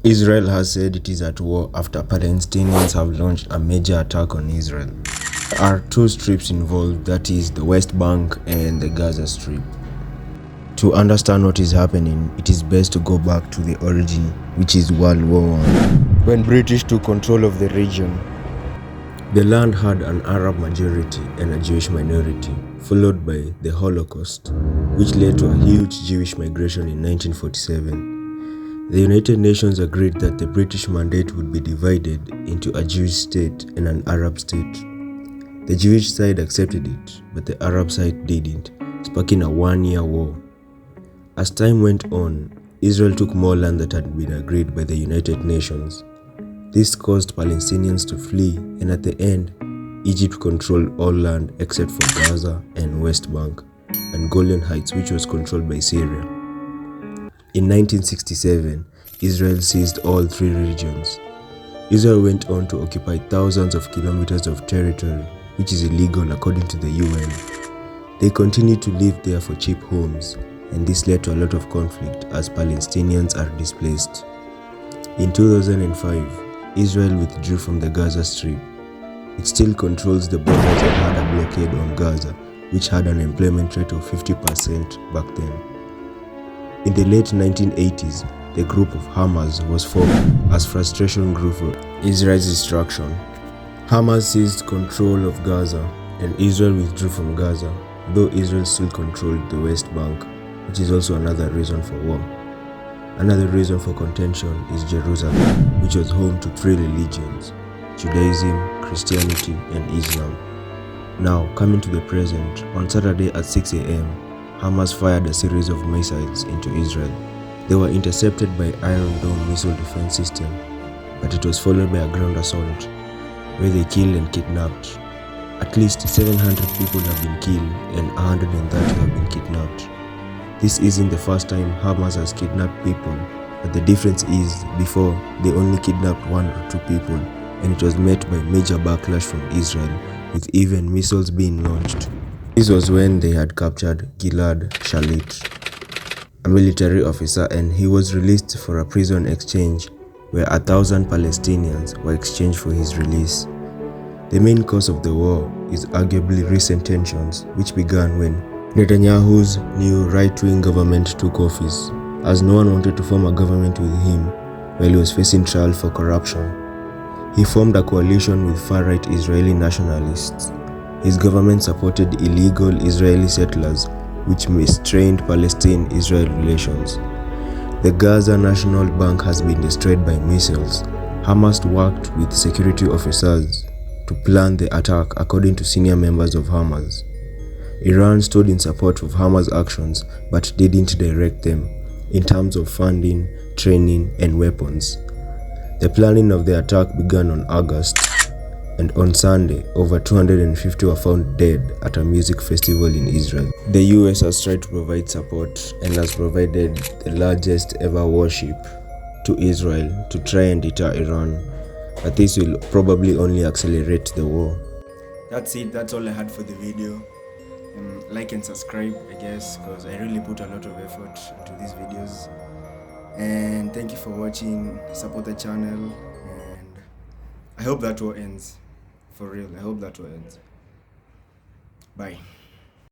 Israel has said it is at war after Palestinians have launched a major attack on Israel. There are two strips involved, that is the West Bank and the Gaza Strip. To understand what is happening, it is best to go back to the origin, which is World War I. When British took control of the region, the land had an Arab majority and a Jewish minority, followed by the Holocaust, which led to a huge Jewish migration in 1947. The United Nations agreed that the British mandate would be divided into a Jewish state and an Arab state. The Jewish side accepted it, but the Arab side didn't, sparking a one-year war. As time went on, Israel took more land that had been agreed by the United Nations. This caused Palestinians to flee, and at the end, Egypt controlled all land except for Gaza and West Bank, and Golan Heights, which was controlled by Syria. In 1967, Israel seized all three regions. Israel went on to occupy thousands of kilometers of territory, which is illegal according to the UN. They continued to live there for cheap homes, and this led to a lot of conflict as Palestinians are displaced. In 2005, Israel withdrew from the Gaza Strip. It still controls the borders and had a blockade on Gaza, which had an employment rate of 50% back then. In the late 1980s, the group of Hamas was formed as frustration grew for Israel's destruction. Hamas seized control of Gaza, and Israel withdrew from Gaza, though Israel still controlled the West Bank, which is also another reason for war. Another reason for contention is Jerusalem, which was home to three religions: Judaism, Christianity, and Islam. Now, coming to the present, on Saturday at 6 a.m., Hamas fired a series of missiles into Israel. They were intercepted by Iron Dome missile defense system, but it was followed by a ground assault, where they killed and kidnapped. At least 700 people have been killed and 130 have been kidnapped. This isn't the first time Hamas has kidnapped people, but the difference is, before, they only kidnapped 1 or 2 people, and it was met by major backlash from Israel, with even missiles being launched. This was when they had captured Gilad Shalit, a military officer, and he was released for a prison exchange where 1,000 Palestinians were exchanged for his release. The main cause of the war is arguably recent tensions, which began when Netanyahu's new right-wing government took office, as no one wanted to form a government with him while he was facing trial for corruption. He formed a coalition with far-right Israeli nationalists. His government supported illegal Israeli settlers, which strained Palestine-Israel relations. The Gaza National Bank has been destroyed by missiles. Hamas worked with security officers to plan the attack, according to senior members of Hamas. Iran stood in support of Hamas' actions but didn't direct them in terms of funding, training, and weapons. The planning of the attack began on August, and on Sunday, over 250 were found dead at a music festival in Israel. The US has tried to provide support and has provided the largest ever warship to Israel to try and deter Iran, but this will probably only accelerate the war. That's it, that's all I had for the video. Like and subscribe, I guess, because I really put a lot of effort into these videos. And thank you for watching. Support the channel, and I hope that war ends. For real, I hope that war ends. Bye.